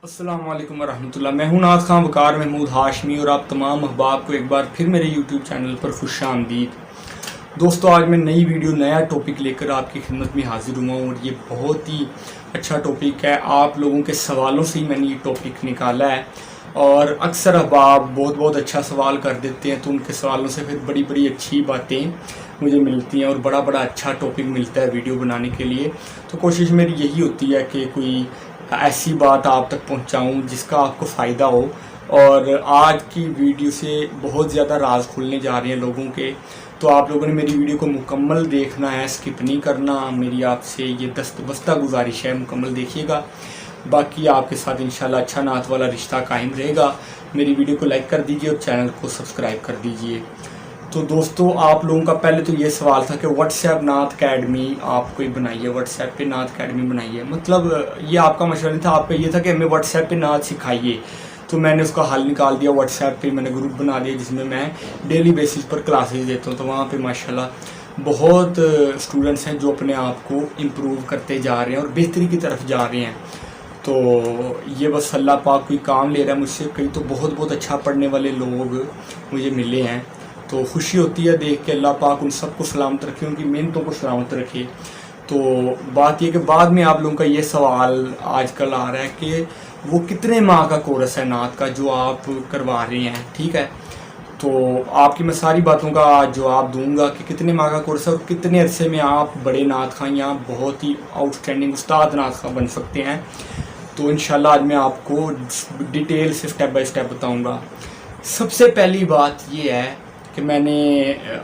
अस्सलाम वालेकुम वरहमतुल्लाह। मैं हूं नाथ खां वकार महमूद हाशमी और आप तमाम अहबाब को एक बार फिर मेरे यूट्यूब चैनल पर खुश आमदीद। दोस्तों, आज मैं नई वीडियो नया टॉपिक लेकर आपकी खिदमत में हाजिर हुआ हूँ और ये बहुत ही अच्छा टॉपिक है। आप लोगों के सवालों से ही मैंने ये टॉपिक निकाला है और अक्सर अहबाब बहुत अच्छा सवाल कर देते हैं, तो उनके सवालों से फिर बड़ी अच्छी बातें मुझे मिलती हैं और बड़ा अच्छा टॉपिक मिलता है वीडियो बनाने के लिए। तो कोशिश मेरी यही होती है कि कोई ऐसी बात आप तक पहुंचाऊं जिसका आपको फ़ायदा हो। और आज की वीडियो से बहुत ज़्यादा राज खुलने जा रहे हैं लोगों के, तो आप लोगों ने मेरी वीडियो को मुकम्मल देखना है, स्किप नहीं करना। मेरी आपसे ये दस्तबस्ता गुजारिश है, मुकम्मल देखिएगा। बाकी आपके साथ इंशाल्लाह अच्छा नात वाला रिश्ता कायम रहेगा। मेरी वीडियो को लाइक कर दीजिए और चैनल को सब्सक्राइब कर दीजिए। तो दोस्तों, आप लोगों का पहले तो ये सवाल था कि व्हाट्सएप नात अकेडमी आप कोई बनाइए, व्हाट्सएप पे नात अकेडमी बनाइए। मतलब ये आपका मशवरा नहीं था, आपका ये था कि हमें व्हाट्सएप पे नात सिखाइए। तो मैंने उसका हल निकाल दिया। व्हाट्सएप पे मैंने ग्रुप बना दिया जिसमें मैं डेली बेसिस पर क्लासेस देता हूँ। तो वहाँ पे माशाल्लाह बहुत स्टूडेंट्स हैं जो अपने आप को इम्प्रूव करते जा रहे हैं और बेहतरी की तरफ जा रहे हैं। तो ये बस अल्लाह पाक कोई काम ले रहा है मुझसे। कई तो बहुत अच्छा पढ़ने वाले लोग मुझे मिले हैं, तो खुशी होती है देख के। अल्लाह पाक उन सबको सलामत रखे, उनकी मेहनतों को सलामत रखे। तो बात ये कि बाद में आप लोगों का ये सवाल आजकल आ रहा है कि वो कितने माह का कोर्स है नात का जो आप करवा रहे हैं, ठीक है। तो आपकी मैं सारी बातों का जवाब दूंगा कि कितने माह का कोर्स है और कितने अरसे में आप बड़े नात खां या बहुत ही आउटस्टैंडिंग उस्ताद नात खां बन सकते हैं। तो इंशाल्लाह आज मैं आपको डिटेल से स्टेप बाय स्टेप बताऊंगा। सबसे पहली बात ये है कि मैंने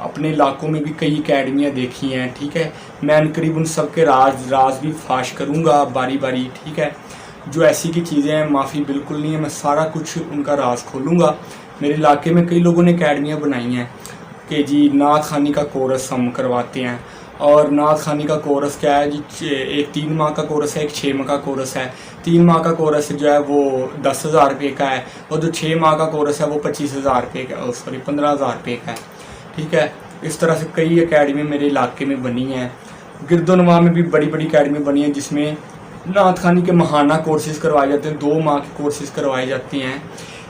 अपने इलाकों में भी कई अकेडमियाँ देखी हैं, ठीक है। मैं करीब उन सब के राज भी फाश करूँगा बारी, ठीक है। जो ऐसी की चीज़ें हैं माफ़ी बिल्कुल नहीं है, मैं सारा कुछ उनका राज खोलूँगा। मेरे इलाके में कई लोगों ने अकेडमियाँ बनाई हैं कि जी नात खानी का कोर्स हम करवाते हैं। और नात खानी का कोर्स क्या है जी, एक 3 माह का कोर्स है, एक 6 माह का कोर्स है। 3 माह का कोर्स जो है वो 10,000 रुपये का है और जो 6 माह का कोर्स है वो 25,000 रुपये का, सॉरी 15,000 रुपये का है, ठीक है। इस तरह से कई अकेडमी मेरे इलाके में बनी हैं। गिरदोनवा में भी बड़ी अकेडमी बनी है जिसमें नात खानी के माहाना कोर्सेज़ करवाए जाते हैं, 2 माह के कोर्सेज़ करवाए जाते हैं।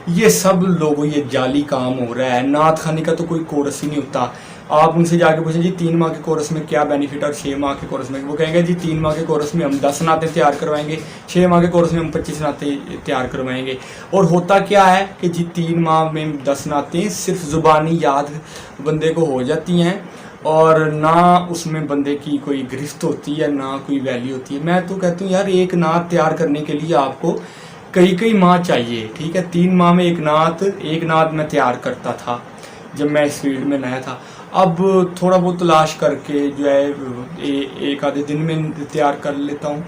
ये सब लोगों ये जाली काम हो रहा है। नात खानी का तो कोई कोर्स ही नहीं होता। आप उनसे जाके पूछें जी 3 माह के कोर्स में क्या बेनिफिट और 6 माह के कोर्स में, वो कहेंगे जी 3 माह के कोर्स में हम 10 नाते तैयार करवाएंगे, 6 माह के कोर्स में हम 25 नाते तैयार करवाएंगे। और होता क्या है कि जी 3 माह में 10 नाते सिर्फ ज़ुबानी याद बंदे को हो जाती हैं और ना उसमें बंदे की कोई गिरफ्त होती है, ना कोई वैल्यू होती है। मैं तो कहता हूँ यार, एक नात तैयार करने के लिए आपको कई माह चाहिए, ठीक है। 3 माह में एक नात मैं तैयार करता था जब मैं इस फील्ड में नया था। अब थोड़ा बहुत तलाश करके जो है एक आधे दिन में तैयार कर लेता हूँ।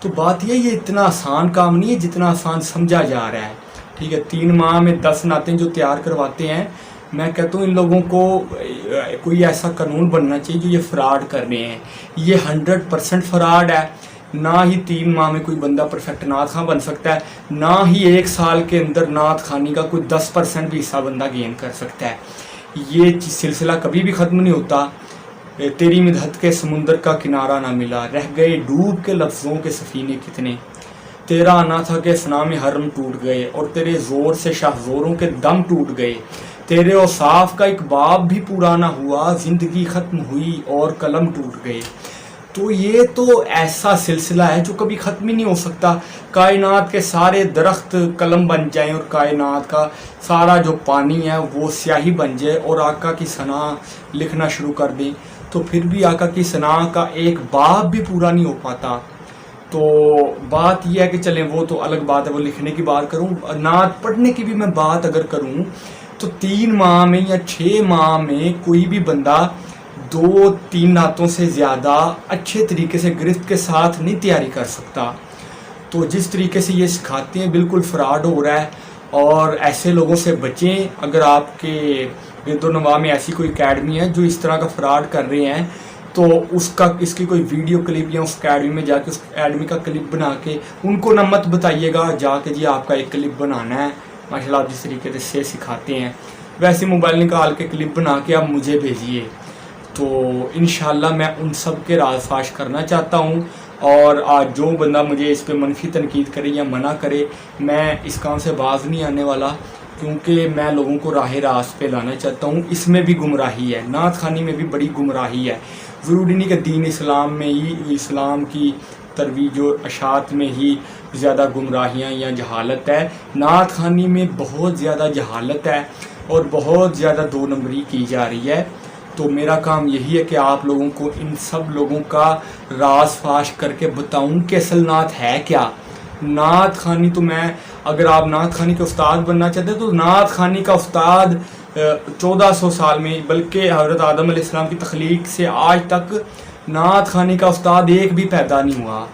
तो बात ये इतना आसान काम नहीं है जितना आसान समझा जा रहा है, ठीक है। 3 माह में 10 नाते जो तैयार करवाते हैं, मैं कहता हूँ इन लोगों को कोई ऐसा कानून बनना चाहिए जो ये फ्रॉड कर रहे हैं। ये 100% फ्रॉड है। ना ही 3 माह में कोई बंदा परफेक्ट नात खां बन सकता है, ना ही 1 साल के अंदर नात खानी का कोई 10% भी हिस्सा बंदा गेन कर सकता है। ये सिलसिला कभी भी ख़त्म नहीं होता। तेरी मिदहत के समुंदर का किनारा ना मिला, रह गए डूब के लफ्ज़ों के सफ़ीने कितने। तेरा आना था कि फना में हरम टूट गए और तेरे ज़ोर से शाहज़ोरों के दम टूट गए। तेरे औसाफ का एक बाब भी पूरा ना हुआ, ज़िंदगी ख़त्म हुई और कलम टूट गए। तो ये तो ऐसा सिलसिला है जो कभी ख़त्म ही नहीं हो सकता। कायनात के सारे दरख्त कलम बन जाएं और कायनात का सारा जो पानी है वो स्याही बन जाए और आका की सना लिखना शुरू कर दें, तो फिर भी आका की सना का एक बाब भी पूरा नहीं हो पाता। तो बात यह है कि चलें वो तो अलग बात है, वो लिखने की बात करूं। नात पढ़ने की भी मैं बात अगर करूं तो 3 माह में या 6 माह में कोई भी बंदा 2-3 नातों से ज़्यादा अच्छे तरीके से गिरफ्त के साथ नहीं तैयारी कर सकता। तो जिस तरीके से ये सिखाते हैं बिल्कुल फ्रॉड हो रहा है और ऐसे लोगों से बचें। अगर आपके गिरदोनवा में ऐसी कोई अकेडमी है जो इस तरह का फ्रॉड कर रहे हैं, तो इसकी कोई वीडियो क्लिप या उस अकेडमी में जाके उस अकेडमी का क्लिप बना के उनको ना मत बताइएगा जाके जी आपका एक क्लिप बनाना है। माशाल्लाह आप जिस तरीके से सिखाते हैं वैसे मोबाइल निकाल के क्लिप बना के आप मुझे भेजिए। तो इंशाल्लाह मैं उन सब के राज फाश करना चाहता हूँ اور آج جو بندہ مجھے اس پہ منفی تنقید کرے یا منع کرے، میں اس کام سے باز نہیں آنے والا، کیونکہ میں لوگوں کو راہ راست پہ لانا چاہتا ہوں۔ اس میں بھی گمراہی ہے، نعت خوانی میں بھی بڑی گمراہی ہے۔ ضروری نہیں کہ دین اسلام میں ہی، اسلام کی ترویج و اشاعت میں ہی زیادہ گمراہیاں یا جہالت ہے۔ نعت خوانی میں بہت زیادہ جہالت ہے اور بہت زیادہ دو نمبری کی جا رہی ہے۔ تو میرا کام یہی ہے کہ آپ لوگوں کو ان سب لوگوں کا راز فاش کر کے بتاؤں کہ اصل نعت ہے کیا۔ نعت خوانی تو میں، اگر آپ نعت خوانی کے استاد بننا چاہتے ہیں تو نعت خوانی کا استاد 1400 سال میں، بلکہ حضرت آدم علیہ السلام کی تخلیق سے آج تک نعت خوانی کا استاد ایک بھی پیدا نہیں ہوا۔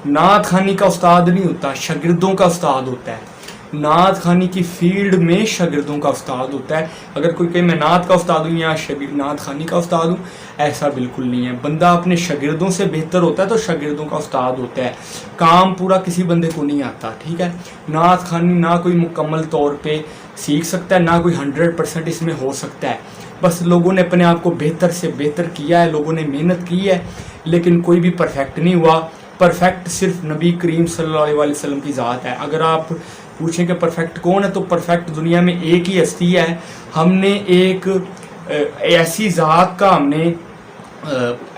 نعت خوانی کا استاد نہیں ہوتا، شاگردوں کا استاد ہوتا ہے۔ نعت خوانی کی فیلڈ میں شاگردوں کا استاد ہوتا ہے۔ اگر کوئی کہے میں نعت کا استاد ہوں یا نعت خوانی کا استاد ہوں، ایسا بالکل نہیں ہے۔ بندہ اپنے شاگردوں سے بہتر ہوتا ہے تو شاگردوں کا استاد ہوتا ہے۔ کام پورا کسی بندے کو نہیں آتا، ٹھیک ہے۔ نعت خوانی نہ کوئی مکمل طور پہ سیکھ سکتا ہے، نہ کوئی 100% اس میں ہو سکتا ہے۔ بس لوگوں نے اپنے آپ کو بہتر سے بہتر کیا ہے، لوگوں نے محنت کی ہے، لیکن کوئی بھی پرفیکٹ نہیں ہوا۔ پرفیکٹ صرف نبی کریم صلی اللہ علیہ وسلم کی ذات ہے۔ اگر آپ پوچھیں کہ پرفیکٹ کون ہے تو پرفیکٹ دنیا میں ایک ہی ہستی ہے۔ ہم نے ایک ایسی ذات کا، ہم نے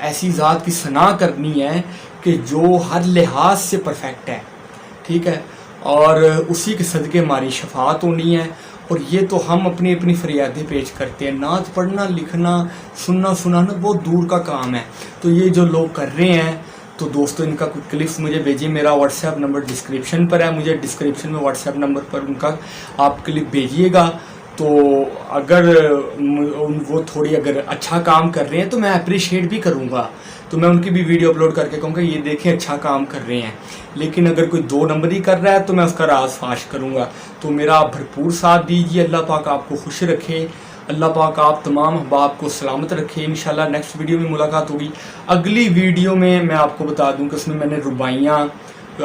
ایسی ذات کی ثنا کرنی ہے کہ جو ہر لحاظ سے پرفیکٹ ہے، ٹھیک ہے، اور اسی کے صدقے ہماری شفاعت ہونی ہے۔ اور یہ تو ہم اپنی اپنی فریادیں پیش کرتے ہیں۔ نعت پڑھنا، لکھنا، سننا سنانا بہت دور کا کام ہے۔ تو یہ جو لوگ کر رہے ہیں، تو دوستو ان کا کچھ کلپس مجھے بھیجیے۔ میرا واٹس ایپ نمبر ڈسکرپشن پر ہے، مجھے ڈسکرپشن میں واٹس ایپ نمبر پر ان کا آپ کلپ بھیجیے گا۔ تو اگر وہ تھوڑی اگر اچھا کام کر رہے ہیں تو میں اپریشیٹ بھی کروں گا، تو میں ان کی بھی ویڈیو اپلوڈ کر کے کہوں گا یہ دیکھیں اچھا کام کر رہے ہیں۔ لیکن اگر کوئی دو نمبری کر رہا ہے تو میں اس کا راز فاش کروں گا۔ تو میرا آپ بھرپور ساتھ دیجیے۔ اللہ پاک آپ کو خوش رکھے، اللہ پاک آپ تمام احباب کو سلامت رکھے۔ انشاءاللہ نیکسٹ ویڈیو میں ملاقات ہوگی۔ اگلی ویڈیو میں آپ کو بتا دوں کہ اس میں نے رباعیاں،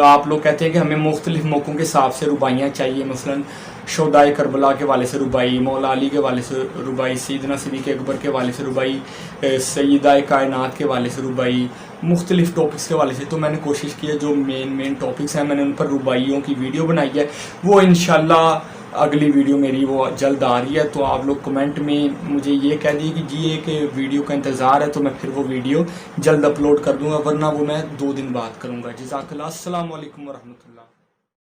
آپ لوگ کہتے ہیں کہ ہمیں مختلف موقعوں کے حساب سے رباعیاں چاہیے، مثلاً شہدائے کربلا کے والے سے رباعی، مولا علی کے والے سے رباعی، سیدنا صدیق اکبر کے والے سے رباعی، سیدہ کائنات کے والے سے رباعی، مختلف ٹاپکس کے والے سے۔ تو میں نے کوشش کی ہے جو مین ٹاپکس ہیں میں نے ان پر رباعیوں کی ویڈیو بنائی ہے، وہ انشاءاللہ اگلی ویڈیو میری وہ جلد آ رہی ہے۔ تو آپ لوگ کمنٹ میں مجھے یہ کہہ دیے کہ جی ایک ویڈیو کا انتظار ہے، تو میں پھر وہ ویڈیو جلد اپلوڈ کر دوں گا، ورنہ وہ میں 2 دن بعد کروں گا۔ جزاک اللہ، السلام علیکم ورحمۃ اللہ۔